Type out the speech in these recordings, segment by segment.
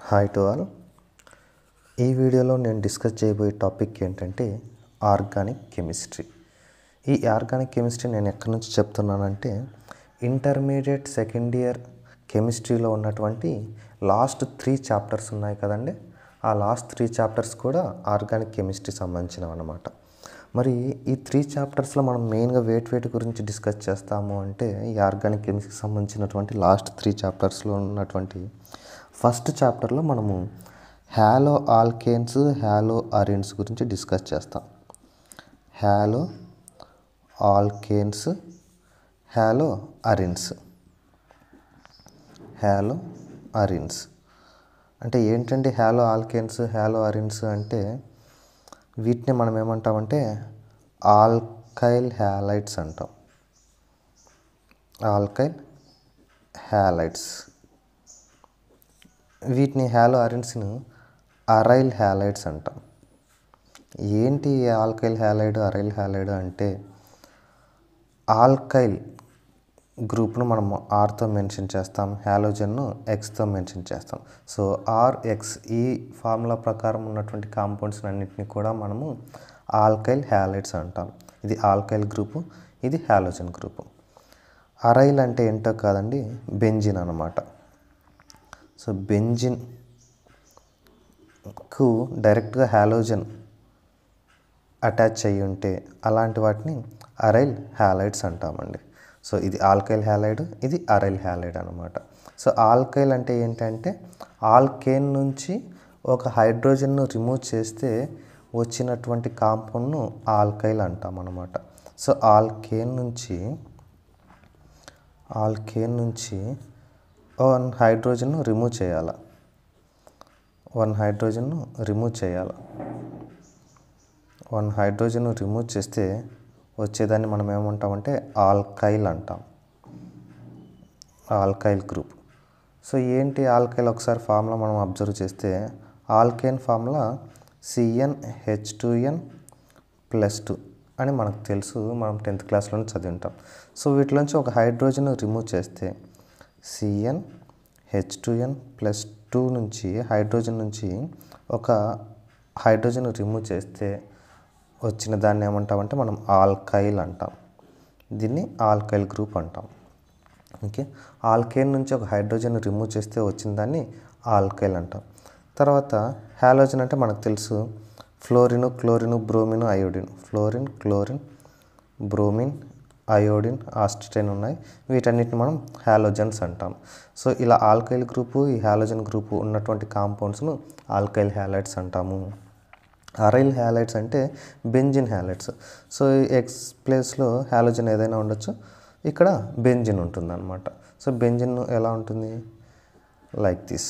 Hi to all. ఈ వీడియోలో నేను డిస్కస్ చేయబోయే టాపిక్ ఏంటంటే ఆర్గానిక్ కెమిస్ట్రీ. ఈ ఆర్గానిక్ కెమిస్ట్రీ నేను ఎక్కడి నుంచి చెప్తున్నానంటే ఇంటర్మీడియట్ సెకండ్ ఇయర్ కెమిస్ట్రీలో ఉన్నటువంటి లాస్ట్ 3 చాప్టర్స్ ఉన్నాయి కదండి. ఆ లాస్ట్ 3 చాప్టర్స్ కూడా ఆర్గానిక్ కెమిస్ట్రీ సంబంధించినవి అన్నమాట. మరి ఈ 3 చాప్టర్స్లో మనం మెయిన్గా వేటి గురించి డిస్కస్ చేస్తాము అంటే ఈ ఆర్గానిక్ కెమిస్ట్రీకి సంబంధించినటువంటి లాస్ట్ 3 చాప్టర్స్లో ఉన్నటువంటి ఫస్ట్ చాప్టర్లో మనము హ్యాలో ఆల్కేన్స్ హ్యాలో అరిన్స్ గురించి డిస్కస్ చేస్తాం. Haloalkanes haloarenes. Haloarenes అంటే ఏంటంటే హ్యాలో ఆల్కేన్స్ హ్యాలో అరిన్స్ అంటే వీటిని మనం ఏమంటామంటే ఆల్కైల్ హ్యాలైడ్స్ అంటాం. Alkyl halides. వీటిని హ్యాలో అరిన్స్ను అరైల్ హ్యాలైడ్స్ అంటాం. ఏంటి ఆల్కైల్ హ్యాలైడ్ అరైల్ హ్యాలైడ్ అంటే ఆల్కైల్ గ్రూప్ను మనం ఆర్తో మెన్షన్ చేస్తాం, హ్యాలోజన్ను ఎక్స్తో మెన్షన్ చేస్తాం. సో ఆర్ఎక్స్ ఈ ఫార్ములా ప్రకారం ఉన్నటువంటి కాంపౌండ్స్ అన్నింటినీ కూడా మనము ఆల్కైల్ హ్యాలైడ్స్ అంటాం. ఇది ఆల్కైల్ గ్రూపు, ఇది హ్యాలోజన్ గ్రూపు. అరైల్ అంటే ఏంటో కాదండి, బెంజిన్ అన్నమాట. సో బెంజిన్కు డైరెక్ట్గా హ్యాలోజన్ అటాచ్ అయ్యి ఉంటే అలాంటి వాటిని అరైల్ హ్యాలైడ్స్ అంటామండి. సో ఇది ఆల్కైల్ హ్యాలైడ్, ఇది అరైల్ హ్యాలైడ్ అనమాట. సో ఆల్కైల్ అంటే ఏంటంటే ఆల్కేన్ నుంచి ఒక హైడ్రోజన్ను రిమూవ్ చేస్తే వచ్చినటువంటి కాంపౌండ్ను ఆల్కైల్ అంటాం అన్నమాట. సో ఆల్కేన్ నుంచి 1 హైడ్రోజన్ను రిమూవ్ చేయాలి. 1 హైడ్రోజన్ను రిమూవ్ చేస్తే వచ్చేదాన్ని మనం ఏమంటామంటే ఆల్కైల్ అంటాం, ఆల్కైల్ గ్రూప్. సో ఏంటి ఆల్కైల్ ఒకసారి ఫార్ములా మనం అబ్జర్వ్ చేస్తే ఆల్కేన్ ఫార్ములా CnH2n+2 అని మనకు తెలుసు, మనం 10th క్లాస్లోనే చదివి ఉంటాం. సో వీటిలోంచి ఒక హైడ్రోజన్ రిమూవ్ చేస్తే CnH2n+2 నుంచి హైడ్రోజన్ నుంచి ఒక హైడ్రోజన్ రిమూవ్ చేస్తే వచ్చిన దాన్ని ఏమంటామంటే మనం ఆల్కైల్ అంటాం. దీన్ని ఆల్కైల్ గ్రూప్ అంటాం. ఓకే, ఆల్కేన్ నుంచి ఒక హైడ్రోజన్ రిమూవ్ చేస్తే వచ్చిన దాన్ని ఆల్కైల్ అంటాం. తర్వాత హ్యాలోజన్ అంటే మనకు తెలుసు fluorine, chlorine, bromine, iodine. Fluorine, chlorine, bromine, iodine, astatine ఉన్నాయి. వీటన్నిటిని మనం హ్యాలోజన్స్ అంటాం. సో ఇలా ఆల్కైల్ గ్రూపు, ఈ హ్యాలోజన్ గ్రూపు ఉన్నటువంటి కాంపౌండ్స్ను ఆల్కైల్ హ్యాలైడ్స్ అంటాము. అరైల్ హ్యాలైడ్స్ అంటే బెంజిన్ హ్యాలైడ్స్. సో ఎక్స్ ప్లేస్లో హ్యాలోజన్ ఏదైనా ఉండొచ్చు, ఇక్కడ బెంజిన్ ఉంటుంది అనమాట. సో బెంజిన్ ఎలా ఉంటుంది, లైక్ దిస్.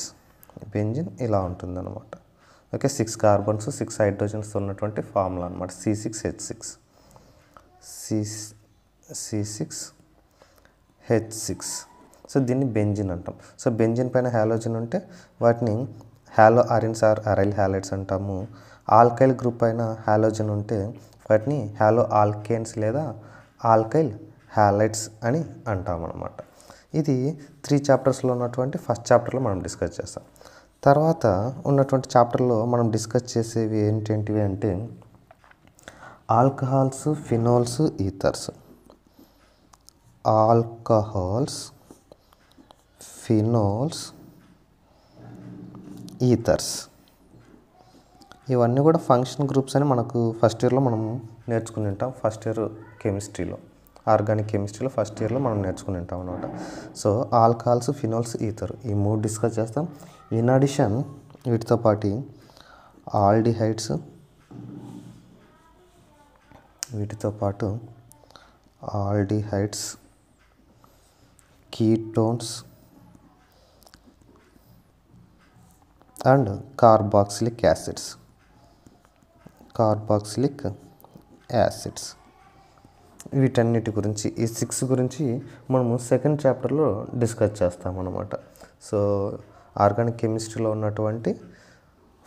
బెంజిన్ ఇలా ఉంటుంది అనమాట. ఓకే, 6 కార్బన్స్ 6 హైడ్రోజన్స్ ఉన్నటువంటి ఫార్ములా అనమాట. C6H6. సో దీన్ని బెంజిన్ అంటాం. సో బెంజిన్ పైన హ్యాలోజన్ ఉంటే వాటిని హ్యాలో అరిన్స్ ఆర్ అరైల్ హ్యాలైడ్స్ అంటాము. ఆల్కైల్ గ్రూప్ పైన హ్యాలోజన్ ఉంటే వాటిని హ్యాలో ఆల్కేన్స్ లేదా ఆల్కైల్ హ్యాలైడ్స్ అని అంటాం అన్నమాట. ఇది 3 చాప్టర్స్లో ఉన్నటువంటి ఫస్ట్ చాప్టర్లో మనం డిస్కస్ చేస్తాం. తర్వాత ఉన్నటువంటి చాప్టర్లో మనం డిస్కస్ చేసేవి ఏంటంటివి అంటే ఆల్కహాల్స్, ఫినోల్స్, ఈథర్స్. ఆల్కహాల్స్, ఫినోల్స్, ఈథర్స్ ఇవన్నీ కూడా ఫంక్షన్ గ్రూప్స్ అని మనకు ఫస్ట్ ఇయర్లో మనం నేర్చుకుని ఉంటాం. ఫస్ట్ ఇయర్ కెమిస్ట్రీలో, ఆర్గానిక్ కెమిస్ట్రీలో ఫస్ట్ ఇయర్లో మనం నేర్చుకుని ఉంటాం అనమాట. సో ఆల్కహాల్స్, ఫినోల్స్, ఈథర్ ఈ 3 డిస్కస్ చేస్తాం. ఇన్ అడిషన్ వీటితో పాటు aldehydes, ketones and carboxylic acids. వీటన్నిటి గురించి ఈ 6 గురించి మనము సెకండ్ చాప్టర్లో డిస్కస్ చేస్తామన్నమాట. సో ఆర్గానిక్ కెమిస్ట్రీలో ఉన్నటువంటి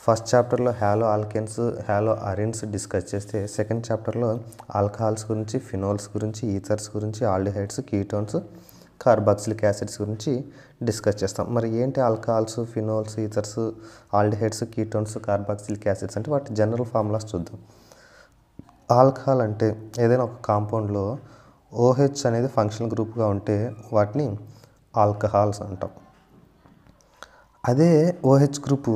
ఫస్ట్ చాప్టర్లో హ్యాలో ఆల్కేన్స్, హ్యాలో అరిన్స్ డిస్కస్ చేస్తే సెకండ్ చాప్టర్లో ఆల్కహాల్స్ గురించి, ఫినోల్స్ గురించి, ఈథర్స్ గురించి, ఆల్డిహైడ్స్, కీటోన్స్, కార్బాక్సిలిక్ యాసిడ్స్ గురించి డిస్కస్ చేస్తాం. మరి ఏంటి alcohols, phenols, ఈథర్స్, aldehydes, ketones, carboxylic acids అంటే వాటి జనరల్ ఫార్ములాస్ చూద్దాం. ఆల్కహాల్ అంటే ఏదైనా ఒక కాంపౌండ్లో OH అనేది ఫంక్షనల్ గ్రూప్గా ఉంటే వాటిని ఆల్కహాల్స్ అంటాం. అదే OH గ్రూపు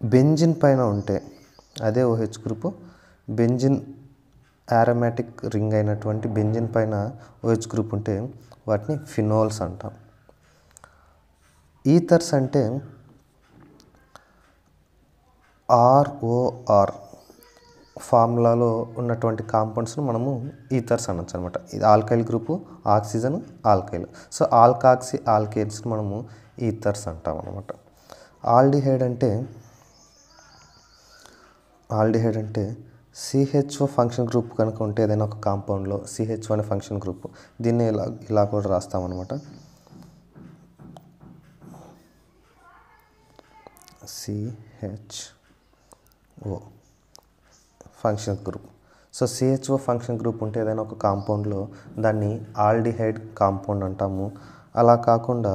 బెంజిన్ పైన ఉంటే, అదే OH group benzene aromatic ring అయినటువంటి బెంజిన్ పైన OH గ్రూప్ ఉంటే వాటిని ఫినోల్స్ అంటాం. ఈథర్స్ అంటే ROR ఫార్ములాలో ఉన్నటువంటి కాంపౌండ్స్ను మనము ఈథర్స్ అనొచ్చు అనమాట. ఇది alkyl group, oxygen, alkyl. So alkoxy ఆల్కేన్స్ని మనము ఈథర్స్ అంటాం అనమాట. ఆల్డిహైడ్ అంటే CHO ఫంక్షన్ గ్రూప్ కనుక ఉంటే ఏదైనా ఒక కాంపౌండ్లో CHO అనే ఫంక్షన్ గ్రూప్, దీన్ని ఇలా కూడా రాస్తామన్నమాట. CHO function group. So CHO function group ఉంటే ఏదైనా ఒక కాంపౌండ్లో దాన్ని ఆల్డిహైడ్ కాంపౌండ్ అంటాము. అలా కాకుండా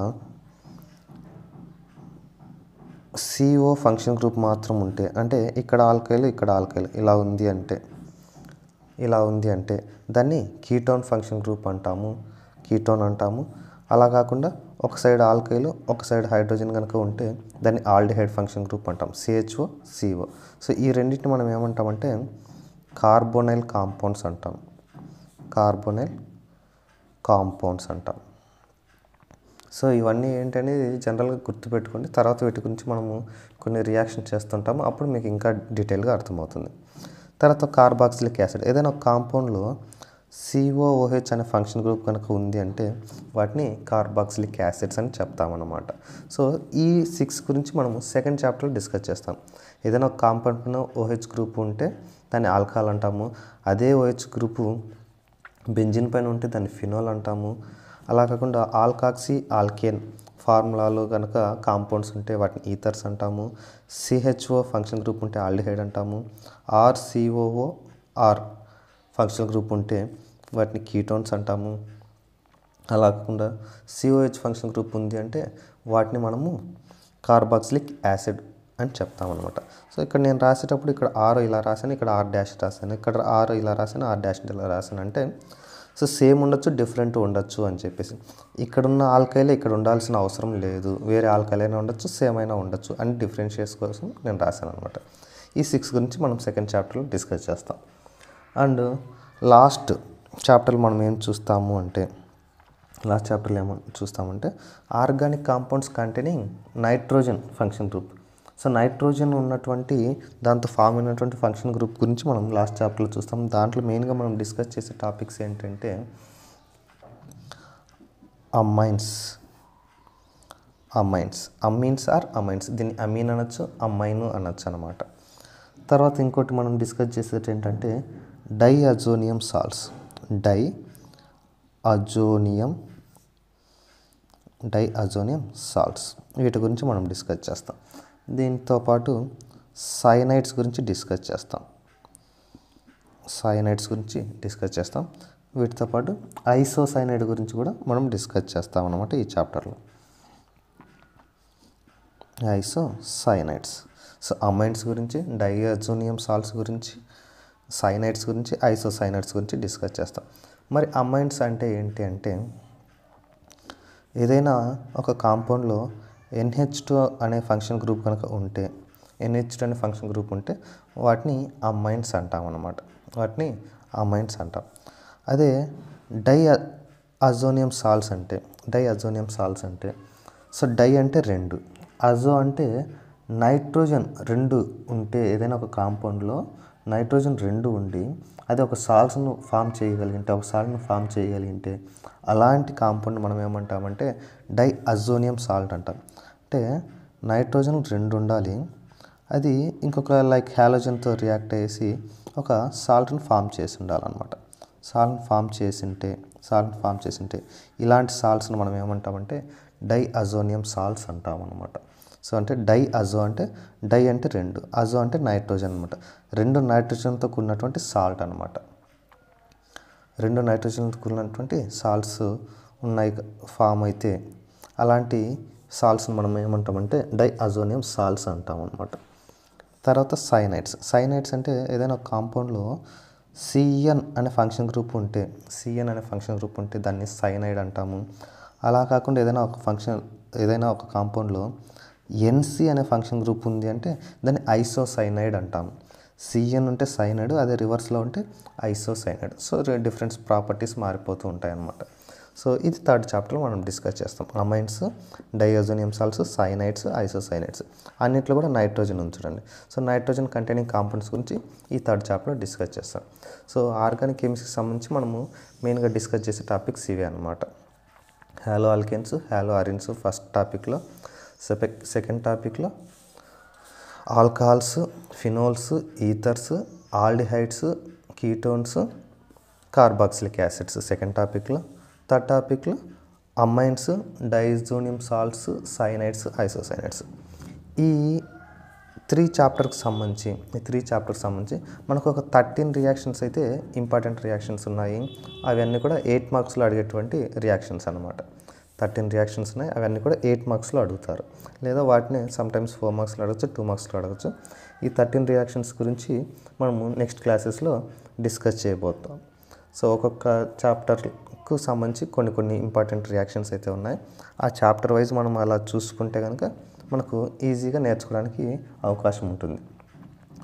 CO ఫంక్షన్ గ్రూప్ మాత్రం ఉంటే, అంటే ఇక్కడ ఆల్కైల్ ఇక్కడ ఆల్కైల్ ఇలా ఉంది అంటే దాన్ని కీటోన్ ఫంక్షన్ గ్రూప్ అంటాము, కీటోన్ అంటాము. అలా కాకుండా ఒక సైడ్ ఆల్కైల్ ఒక సైడ్ హైడ్రోజన్ కనుక ఉంటే దాన్ని ఆల్డిహైడ్ ఫంక్షన్ గ్రూప్ అంటాం, CHO CO. సో ఈ రెండింటిని మనం ఏమంటామంటే కార్బోనైల్ కాంపౌండ్స్ అంటాం, కార్బోనైల్ కాంపౌండ్స్ అంటాం. సో ఇవన్నీ ఏంటనేది జనరల్గా గుర్తుపెట్టుకోండి. తర్వాత వీటి గురించి మనము కొన్ని రియాక్షన్ చేస్తుంటాము, అప్పుడు మీకు ఇంకా డీటెయిల్గా అర్థమవుతుంది. తర్వాత కార్బాక్సిలిక్ యాసిడ్, ఏదైనా ఒక కాంపౌండ్లో COOH అనే ఫంక్షన్ గ్రూప్ కనుక ఉంది అంటే వాటిని కార్బాక్సిలిక్ యాసిడ్స్ అని చెప్తామన్నమాట. సో ఈ 6 గురించి మనము సెకండ్ చాప్టర్లో డిస్కస్ చేస్తాం. ఏదైనా ఒక కాంపౌండ్లో OH గ్రూప్ ఉంటే దాన్ని ఆల్కహాల్ అంటాము. అదే OH గ్రూపు బెంజిన్ పైన ఉంటే దాన్ని ఫినోల్ అంటాము. అలా కాకుండా ఆల్కాక్సీ ఆల్కేన్ ఫార్ములాలో కనుక కాంపౌండ్స్ ఉంటే వాటిని ఈథర్స్ అంటాము. CHO ఫంక్షన్ గ్రూప్ ఉంటే ఆల్డిహైడ్ అంటాము. RCOOR ఫంక్షన్ గ్రూప్ ఉంటే వాటిని కీటోన్స్ అంటాము. అలా కాకుండా COH ఫంక్షన్ గ్రూప్ ఉంది అంటే వాటిని మనము కార్బాక్సిలిక్ యాసిడ్ అని చెప్తామన్నమాట. సో ఇక్కడ నేను రాసేటప్పుడు ఇక్కడ R ఇలా రాశాను, ఇక్కడ R డాష్ రాశాను, ఇక్కడ R ఇలా రాశాను, R డాష్ ఇలా రాశాను. అంటే సో సేమ్ ఉండొచ్చు, డిఫరెంట్ ఉండొచ్చు అని చెప్పేసి. ఇక్కడున్న ఆల్కైలే ఇక్కడ ఉండాల్సిన అవసరం లేదు, వేరే ఆల్కైల్ అయినా ఉండొచ్చు, సేమ్ అయినా ఉండొచ్చు అని డిఫరెన్షియేట్స్ కోసం నేను రాశాను అనమాట. ఈ 6 గురించి మనం సెకండ్ చాప్టర్లో డిస్కస్ చేస్తాం. అండ్ లాస్ట్ చాప్టర్లో మనం ఏం చూస్తాము అంటే, లాస్ట్ చాప్టర్లో ఏమో చూస్తామంటే organic compounds containing nitrogen function group. So nitrogen ఉన్నటువంటి దాంతో ఫామ్ అయినటువంటి ఫంక్షన్ గ్రూప్ గురించి మనం లాస్ట్ చాప్టర్లో చూస్తాం. దాంట్లో మెయిన్గా మనం డిస్కస్ చేసే టాపిక్స్ ఏంటంటే అమైన్స్, అమీన్స్ ఆర్ అమైన్స్. దీన్ని అమీన్ అనొచ్చు, అమైన్ అనొచ్చు అనమాట. తర్వాత ఇంకోటి మనం డిస్కస్ చేసేది ఏంటంటే డైఅజోనియం సాల్ట్స్, డైఅజోనియం సాల్ట్స్ వీటి గురించి మనం డిస్కస్ చేస్తాం. దీంతో పాటు సైనైడ్స్ గురించి డిస్కస్ చేస్తాం. వీటితో పాటు ఐసోసైనైడ్ గురించి కూడా మనం డిస్కస్ చేస్తాం అన్నమాట ఈ చాప్టర్లో. ఐసోసైనైడ్స్. సో అమైన్స్ గురించి, డైఅజోనియం సాల్ట్స్ గురించి, సైనైడ్స్ గురించి, ఐసోసైనైడ్స్ గురించి డిస్కస్ చేస్తాం. మరి అమైన్స్ అంటే ఏంటి అంటే, ఏదైనా ఒక కాంపౌండ్లో NH2 అనే ఫంక్షన్ గ్రూప్ కనుక ఉంటే, NH2 అనే ఫంక్షన్ గ్రూప్ ఉంటే వాటిని అమైన్స్ అంటాం అన్నమాట, వాటిని అమైన్స్ అంటాం. అదే డైఅజోనియం సాల్ట్స్ అంటే, సో డై అంటే 2, అజో అంటే నైట్రోజన్ 2 ఉంటే, ఏదైనా ఒక కాంపౌండ్లో నైట్రోజన్ 2 ఉండి అది ఒక సాల్ట్ను ఫామ్ చేయగలిగితే అలాంటి కాంపౌండ్ మనం ఏమంటామంటే డైఅజోనియం సాల్ట్ అంటాం. అంటే నైట్రోజన్ 2 ఉండాలి, అది ఇంకొక లైక్ హ్యాలోజన్తో రియాక్ట్ అయ్యేసి ఒక సాల్ట్ని ఫామ్ చేసి ఉండాలన్నమాట. సాల్ట్ని ఫామ్ చేసింటే ఇలాంటి సాల్ట్స్ని మనం ఏమంటామంటే డైఅజోనియం సాల్ట్స్ అంటాం అన్నమాట. సో అంటే డైఅజో అంటే, డై అంటే 2, అజో అంటే నైట్రోజన్ అనమాట. 2 నైట్రోజన్తో కూడినటువంటి సాల్ట్ అనమాట. 2 నైట్రోజన్తో కూడినటువంటి సాల్ట్స్ ఉన్నాయి ఫామ్ అయితే అలాంటి సాల్ట్స్ని మనం ఏమంటామంటే డైఅజోనియం సాల్ట్స్ అంటాం అనమాట. తర్వాత సైనైడ్స్ అంటే ఏదైనా ఒక కాంపౌండ్లో సిఎన్ అనే ఫంక్షన్ గ్రూప్ ఉంటే దాన్ని సైనైడ్ అంటాము. అలా కాకుండా ఏదైనా ఒక కాంపౌండ్లో ఎన్సి అనే ఫంక్షన్ గ్రూప్ ఉంది అంటే దాన్ని ఐసోసైనైడ్ అంటాము. సిఎన్ ఉంటే సైనైడ్, అదే రివర్స్లో ఉంటే ఐసోసైనైడ్. సో డిఫరెంట్ ప్రాపర్టీస్ మారిపోతూ ఉంటాయి అన్నమాట. సో ఇది థర్డ్ చాప్టర్లో మనం డిస్కస్ చేస్తాం. Amines, diazonium salts, cyanides, isocyanides. అన్నింటిలో కూడా నైట్రోజన్ ఉంది చూడండి. సో నైట్రోజన్ కంటైనింగ్ కాంపౌండ్స్ గురించి ఈ థర్డ్ చాప్టర్లో డిస్కస్ చేస్తాం. సో ఆర్గానిక్ కెమిస్ట్రీకి సంబంధించి మనము మెయిన్గా డిస్కస్ చేసే టాపిక్స్ ఇవే అనమాట. హ్యాలో ఆల్కెన్స్, హ్యాలో అరిన్స్ ఫస్ట్ టాపిక్లో, సెకండ్ టాపిక్లో alcohols, phenols, ఈథర్స్, aldehydes, ketones, carboxylic acids second టాపిక్లో. థర్డ్ టాపిక్లో amines, diazonium salts, cyanides, isocyanides. ఈ త్రీ చాప్టర్కి సంబంధించి మనకు ఒక 13 రియాక్షన్స్ అయితే ఇంపార్టెంట్ రియాక్షన్స్ ఉన్నాయి. అవన్నీ కూడా 8 మార్క్స్లో అడిగేటువంటి రియాక్షన్స్ అనమాట. 13 రియాక్షన్స్ ఉన్నాయి, అవన్నీ కూడా 8 మార్క్స్లో అడుగుతారు, లేదా వాటిని సమ్టైమ్స్ 4 మార్క్స్లో అడగచ్చు, 2 మార్క్స్లో అడగచ్చు. ఈ 13 రియాక్షన్స్ గురించి మనము నెక్స్ట్ క్లాసెస్లో డిస్కస్ చేయబోతాం. సో ఒక్కొక్క చాప్టర్కు సంబంధించి కొన్ని ఇంపార్టెంట్ రియాక్షన్స్ అయితే ఉన్నాయి. ఆ చాప్టర్ వైజ్ మనం అలా చూసుకుంటే కనుక మనకు ఈజీగా నేర్చుకోవడానికి అవకాశం ఉంటుంది.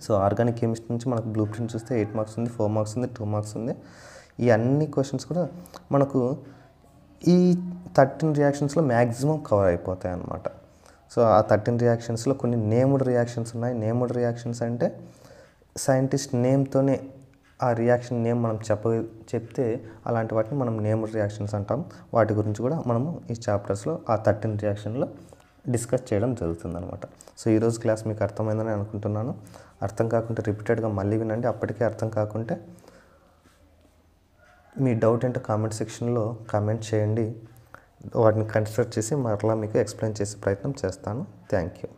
సో ఆర్గానిక్ కెమిస్ట్రీ నుంచి మనకు బ్లూ ప్రింట్ చూస్తే 8 మార్క్స్ ఉంది, 4 మార్క్స్ ఉంది, 2 మార్క్స్ ఉంది. ఈ అన్ని క్వశ్చన్స్ కూడా మనకు ఈ 13 రియాక్షన్స్లో మ్యాక్సిమం కవర్ అయిపోతాయి అన్నమాట. సో ఆ 13 రియాక్షన్స్లో కొన్ని నేమ్డ్ రియాక్షన్స్ ఉన్నాయి. నేమ్డ్ రియాక్షన్స్ అంటే సైంటిస్ట్ నేమ్తోనే ఆ రియాక్షన్ నేమ్ మనం చెప్తే అలాంటి వాటిని మనం నేమ్డ్ రియాక్షన్స్ అంటాం. వాటి గురించి కూడా మనము ఈ చాప్టర్స్లో ఆ 13 రియాక్షన్లో డిస్కస్ చేయడం జరుగుతుంది అనమాట. సో ఈరోజు క్లాస్ మీకు అర్థమైందని అనుకుంటున్నాను. అర్థం కాకుంటే రిపీటెడ్గా మళ్ళీ వినండి. అప్పటికే అర్థం కాకుంటే మీ డౌట్ ఏంటో కామెంట్ సెక్షన్లో కామెంట్ చేయండి. వాటిని కన్సిడర్ చేసి మరలా మీకు ఎక్స్ప్లెయిన్ చేసే ప్రయత్నం చేస్తాను. Thank you.